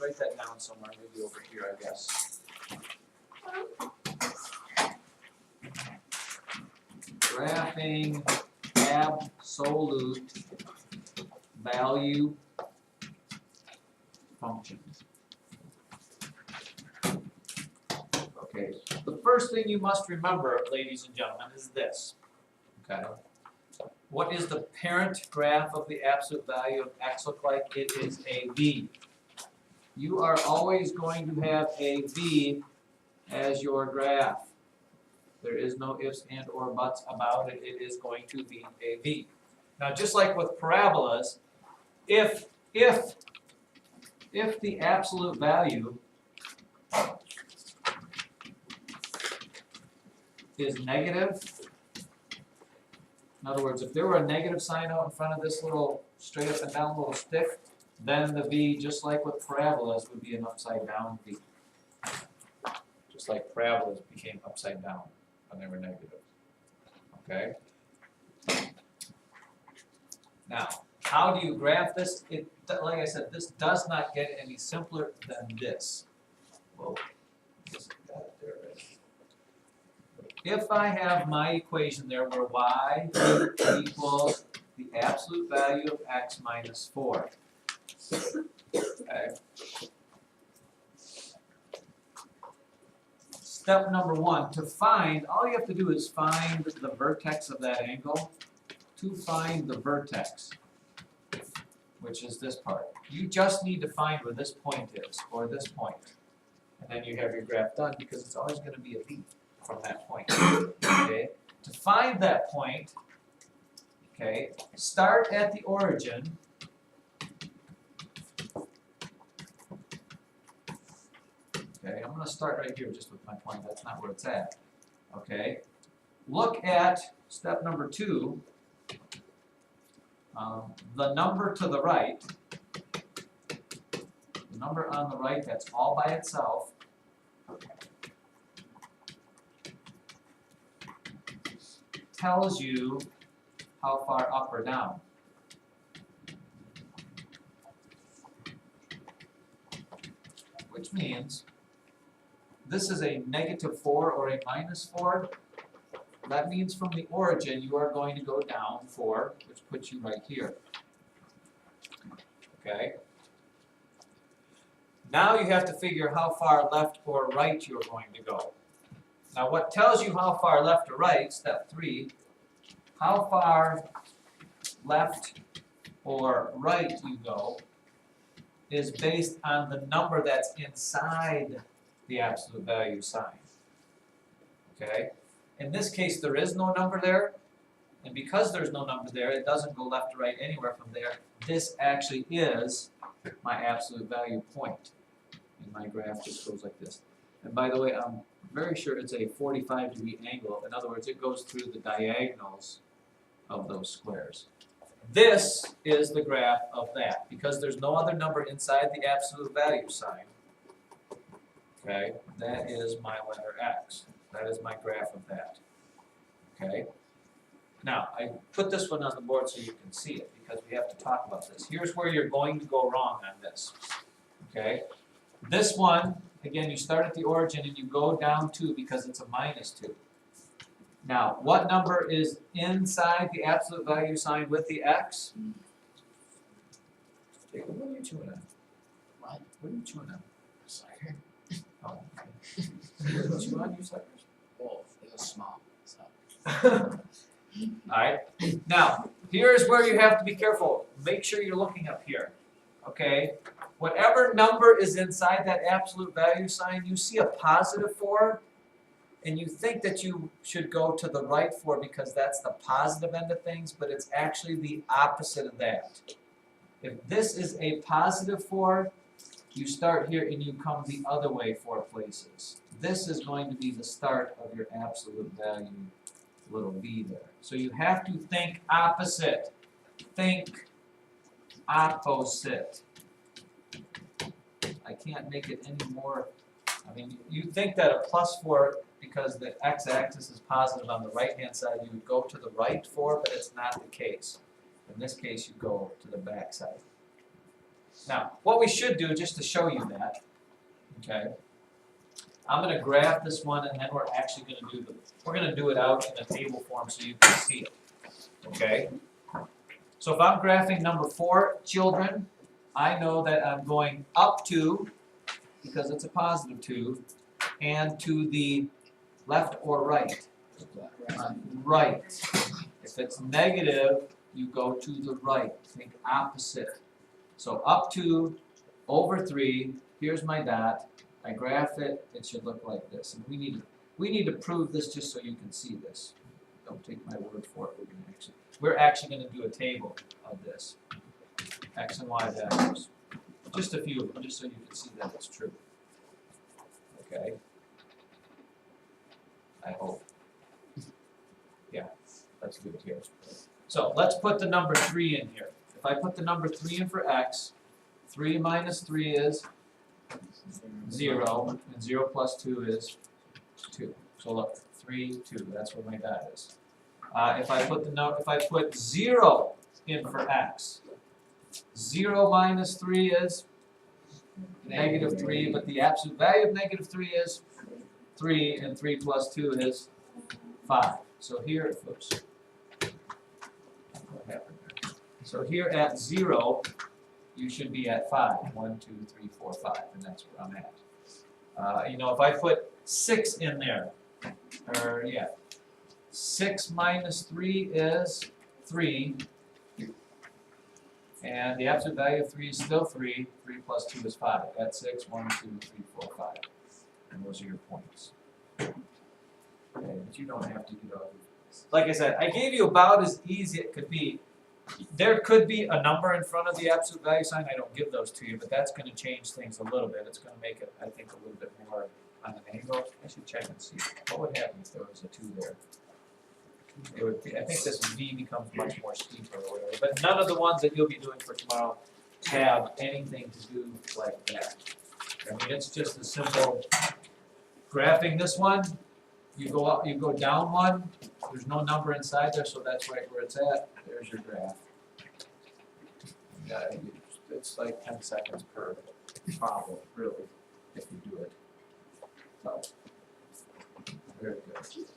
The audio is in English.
write that down somewhere, maybe over here, I guess. Graphing absolute value functions. Okay, the first thing you must remember, ladies and gentlemen, is this. Okay. What is the parent graph of the absolute value of x look like? It is a v. You are always going to have a v as your graph. There is no ifs and or buts about it. It is going to be a v. Now, just like with parabolas, if the absolute value is negative, in other words, if there were a negative sign out in front of this little straight up and down little stick, then the v, just like with parabolas, would be an upside down v. Just like parabolas became upside down when they were negative. Okay? Now, how do you graph this? Like I said, this does not get any simpler than this. Whoa. Got it there already. If I have my equation there where y equals the absolute value of x minus 4. Okay. Step number 1, to find, all you have to do is find the vertex of that angle. To find the vertex, which is this part. You just need to find where this point is, or this point. And then you have your graph done, because it's always going to be a v from that point. Okay? To find that point, okay, start at the origin. Okay, I'm going to start right here just with my point. That's not where it's at. Okay? Look at step number 2. The number to the right, the number on the right that's all by itself, tells you how far up or down. Which means this is a -4 or a -4. That means from the origin you are going to go down 4, which puts you right here. Okay? Now you have to figure how far left or right you're going to go. Now what tells you how far left or right, step 3, how far left or right you go is based on the number that's inside the absolute value sign. Okay? In this case, there is no number there, and because there's no number there, it doesn't go left or right anywhere from there. This actually is my absolute value point. And my graph just goes like this. And by the way, I'm very sure it's a 45-degree angle. In other words, it goes through the diagonals of those squares. This is the graph of that. Because there's no other number inside the absolute value sign, okay, that is my letter x. That is my graph of that. Okay? Now, I put this one on the board so you can see it, because we have to talk about this. Here's where you're going to go wrong on this. Okay? This one, again, you start at the origin and you go down 2 because it's a -2. Now, what number is inside the absolute value sign with the x? Jacob, what are you chewing on? What? What are you chewing on? Sucker. Oh, okay. What are you chewing on, you suckers? Well, it was small, so. Alright, now, here's where you have to be careful. Make sure you're looking up here, okay? Whatever number is inside that absolute value sign, you see a +4, and you think that you should go to the right 4 because that's the positive end of things, but it's actually the opposite of that. If this is a +4, you start here and you come the other way 4 places. This is going to be the start of your absolute value, little v there. So you have to think opposite. Think opposite. I can't make it any more. I mean, you think that a +4, because the x-axis is positive on the right-hand side, you would go to the right 4, but it's not the case. In this case, you go to the back side. Now, what we should do, just to show you that, okay, I'm gonna graph this one and then we're actually gonna we're gonna do it out in a table form so you can see it, okay? So if I'm graphing number 4, children, I know that I'm going up 2, because it's a positive 2, and to the left or right. Right. If it's negative, you go to the right. Think opposite. So up 2, over 3, here's my dot. I graph it, it should look like this. And we need to prove this just so you can see this. Don't take my word for it. We're actually going to do a table of this. X and Y values. Just a few of them, just so you can see that it's true. Okay? I hope. Yeah, let's do it here. So let's put the number 3 in here. If I put the number 3 in for X, 3 minus 3 is 0, and 0 plus 2 is 2. So look, 3, 2, that's where my dot is. If I put 0 in for X, 0 minus 3 is negative 3, but the absolute value of negative 3 is 3, and 3 plus 2 is 5. So here, oops. What happened there? So here at 0, you should be at 5. 1, 2, 3, 4, 5, and that's where I'm at. If I put 6 in there, 6 minus 3 is 3, and the absolute value of 3 is still 3. 3 plus 2 is 5. That's 6, 1, 2, 3, 4, 5. And those are your points. Okay, but you don't have to do all these. Like I said, I gave you about as easy it could be. There could be a number in front of the absolute value sign. I don't give those to you, but that's going to change things a little bit. It's going to make it, I think, a little bit more on an angle. I should check and see. What would happen if there was a 2 there? It would be, I think this V becomes much more steeper or whatever. But none of the ones that you'll be doing for tomorrow have anything to do like that. I mean, it's just a simple graphing this one. You go up, you go down 1. There's no number inside there, so that's right where it's at. There's your graph. It's like 10 seconds per problem, really, if you do it. So, very good.